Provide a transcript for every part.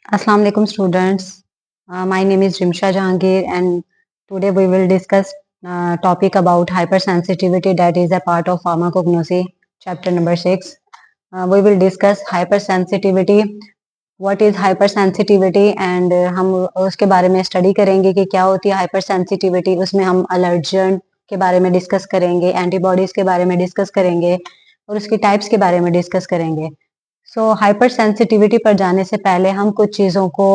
Assalamu alaikum students. My name is Rimsha Jahangir and today we will discuss topic about hypersensitivity that is a part of pharmacognosy chapter number 6. We will discuss hypersensitivity, what is hypersensitivity and हम उसके बारे में study करेंगे कि क्या होती है hypersensitivity. उसमें हम allergen के बारे में डिस्कस करेंगे, एंटीबॉडीज के बारे में डिस्कस करेंगे और उसकी टाइप्स के बारे में डिस्कस करेंगे. सो हाइपर सेंसिटिविटी पर जाने से पहले हम कुछ चीज़ों को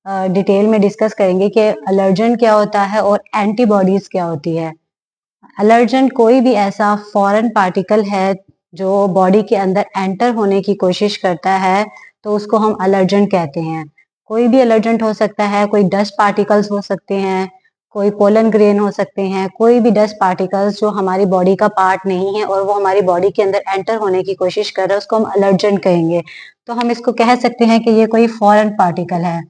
डिटेल में डिस्कस करेंगे कि अलर्जन क्या होता है और एंटीबॉडीज क्या होती है. अलर्जन कोई भी ऐसा फॉरेन पार्टिकल है जो बॉडी के अंदर एंटर होने की कोशिश करता है तो उसको हम अलर्जन कहते हैं. कोई भी अलर्जेंट हो सकता है, कोई डस्ट पार्टिकल्स हो सकते हैं, कोई पोलन ग्रेन हो सकते हैं, कोई भी डस्ट पार्टिकल्स जो हमारी बॉडी का पार्ट नहीं है और वो हमारी बॉडी के अंदर एंटर होने की कोशिश कर रहा है उसको हम अलर्जन कहेंगे. तो हम इसको कह सकते हैं कि ये कोई फॉरेन पार्टिकल है.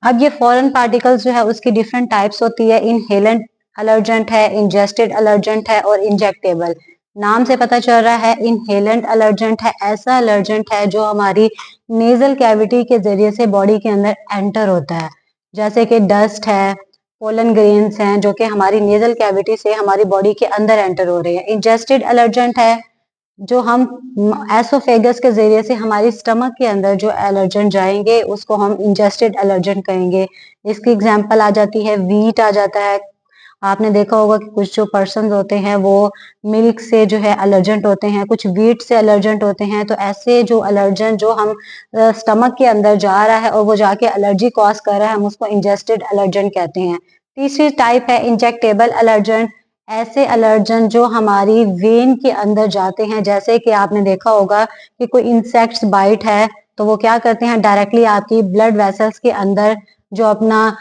अब ये फॉरेन पार्टिकल्स जो है उसकी डिफरेंट टाइप्स होती है. इनहेलेंट अलर्जेंट है, इंजेस्टेड अलर्जेंट है और इंजेक्टेबल. नाम से पता चल रहा है इनहेलेंट अलर्जेंट है ऐसा अलर्जेंट है जो हमारी नेजल कैविटी के जरिए से बॉडी के अंदर एंटर होता है, जैसे कि डस्ट है, पोलन ग्रेन्स हैं जो कि हमारी नेजल कैविटी से हमारी बॉडी के अंदर एंटर हो रहे हैं. इंजेस्टेड अलर्जेंट है जो हम एसोफेगस के जरिए से हमारी स्टमक के अंदर जो एलर्जन जाएंगे उसको हम इंजेस्टेड एलर्जन कहेंगे. इसकी एग्जांपल आ जाती है वीट आ जाता है. आपने देखा होगा कि कुछ जो पर्सन होते हैं वो मिल्क से जो है एलर्जेंट होते हैं, कुछ वीट से एलर्जेंट होते हैं. तो ऐसे जो एलर्जन जो हम स्टमक के अंदर जा रहा है और वो जाके एलर्जी कॉज कर रहा है हम उसको इंजेस्टेड एलर्जन कहते हैं. तीसरी टाइप है इंजेक्टेबल एलर्जन. ऐसे एलर्जन जो हमारी वेन के अंदर जाते हैं, जैसे कि आपने देखा होगा कि कोई इंसेक्ट्स बाइट है तो वो क्या करते हैं डायरेक्टली आपकी ब्लड वेसल्स के अंदर जो अपना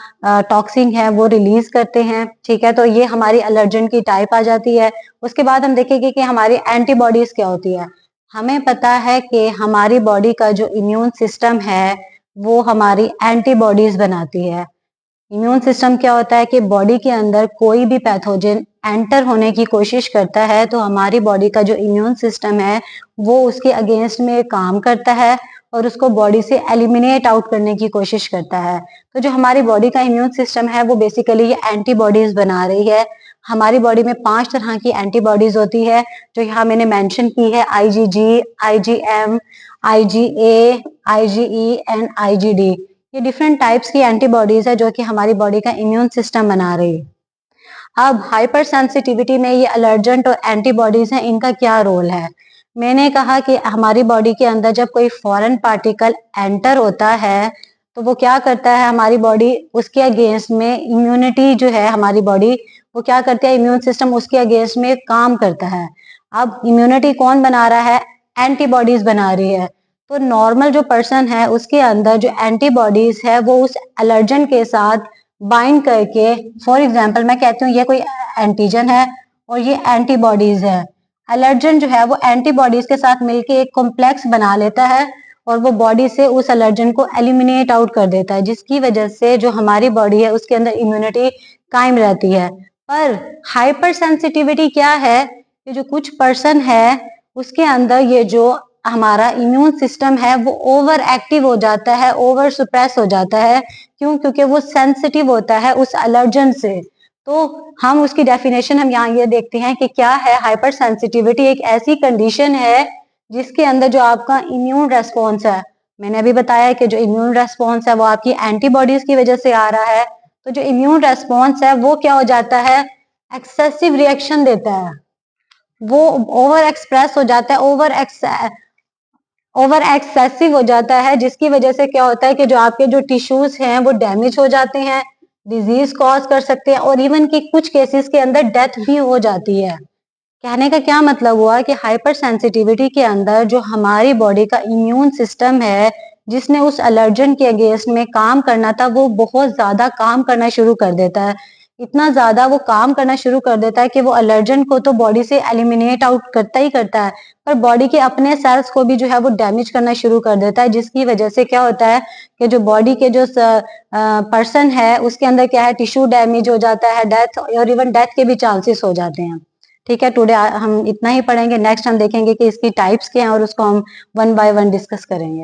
टॉक्सिन है वो रिलीज करते हैं. ठीक है, तो ये हमारी एलर्जन की टाइप आ जाती है. उसके बाद हम देखेंगे कि हमारी एंटीबॉडीज क्या होती है. हमें पता है कि हमारी बॉडी का जो इम्यून सिस्टम है वो हमारी एंटीबॉडीज बनाती है. इम्यून सिस्टम क्या होता है कि बॉडी के अंदर कोई भी पैथोजन एंटर होने की कोशिश करता है तो हमारी बॉडी का जो इम्यून सिस्टम है वो उसके अगेंस्ट में काम करता है और उसको बॉडी से एलिमिनेट आउट करने की कोशिश करता है. तो जो हमारी बॉडी का इम्यून सिस्टम है वो बेसिकली ये एंटीबॉडीज बना रही है. हमारी बॉडी में 5 तरह की एंटीबॉडीज होती है जो यहाँ मैंने मेंशन की है. IgG, IgM, IgA, IgE and IgD. ये डिफरेंट टाइप्स की एंटीबॉडीज है जो कि हमारी बॉडी का इम्यून सिस्टम बना रही है. अब हाइपर सेंसिटिविटी में ये अलर्जेंट और एंटीबॉडीज हैं, इनका क्या रोल है. मैंने कहा कि हमारी बॉडी के अंदर जब कोई फॉरेन पार्टिकल एंटर होता है तो वो क्या करता है, हमारी बॉडी उसके अगेंस्ट में इम्यूनिटी जो है हमारी बॉडी वो क्या करती है, इम्यून सिस्टम उसके अगेंस्ट में काम करता है. अब इम्यूनिटी कौन बना रहा है, एंटीबॉडीज बना रही है. तो नॉर्मल जो पर्सन है उसके अंदर जो एंटीबॉडीज है वो उस एलर्जन के साथ बाइंड करके, फॉर एग्जाम्पल मैं कहती हूँ ये कोई एंटीजन है और ये एंटीबॉडीज है. एलर्जन जो है वो एंटीबॉडीज के साथ मिलके एक कॉम्प्लेक्स बना लेता है और वो बॉडी से उस एलर्जन को एलिमिनेट आउट कर देता है, जिसकी वजह से जो हमारी बॉडी है उसके अंदर इम्यूनिटी कायम रहती है. पर हाइपर सेंसिटिविटी क्या है कि जो कुछ पर्सन है उसके अंदर ये जो हमारा इम्यून सिस्टम है वो ओवर एक्टिव हो जाता है, ओवर सुप्रेस हो जाता है. क्यों? क्योंकि वो सेंसिटिव होता है उस एलर्जन से. तो हम उसकी डेफिनेशन हम यहाँ ये देखते हैं कि क्या है हाइपर सेंसिटिविटी. एक ऐसी कंडीशन है जिसके अंदर जो आपका इम्यून रेस्पॉन्स है, मैंने अभी बताया कि जो इम्यून रेस्पॉन्स है वो आपकी एंटीबॉडीज की वजह से आ रहा है. तो जो इम्यून रेस्पॉन्स है वो क्या हो जाता है, एक्सेसिव रिएक्शन देता है, वो ओवर एक्सप्रेस हो जाता है, ओवर एक्सेसिव हो जाता है, जिसकी वजह से क्या होता है कि जो आपके जो टिश्यूज हैं वो डैमेज हो जाते हैं, डिजीज कॉज कर सकते हैं और इवन कि कुछ केसेस के अंदर डेथ भी हो जाती है. कहने का क्या मतलब हुआ कि हाइपर सेंसिटिविटी के अंदर जो हमारी बॉडी का इम्यून सिस्टम है जिसने उस एलर्जन के अगेंस्ट में काम करना था वो बहुत ज्यादा काम करना शुरू कर देता है. इतना ज्यादा वो काम करना शुरू कर देता है कि वो एलर्जन को तो बॉडी से एलिमिनेट आउट करता ही करता है पर बॉडी के अपने सेल्स को भी जो है वो डैमेज करना शुरू कर देता है, जिसकी वजह से क्या होता है कि जो बॉडी के जो पर्सन है उसके अंदर क्या है, टिश्यू डैमेज हो जाता है, डेथ और इवन डेथ के भी चांसेस हो जाते हैं. ठीक है, टुडे हम इतना ही पढ़ेंगे। नेक्स्ट हम देखेंगे कि इसकी टाइप्स क्या हैं और उसको हम वन बाय वन डिस्कस करेंगे।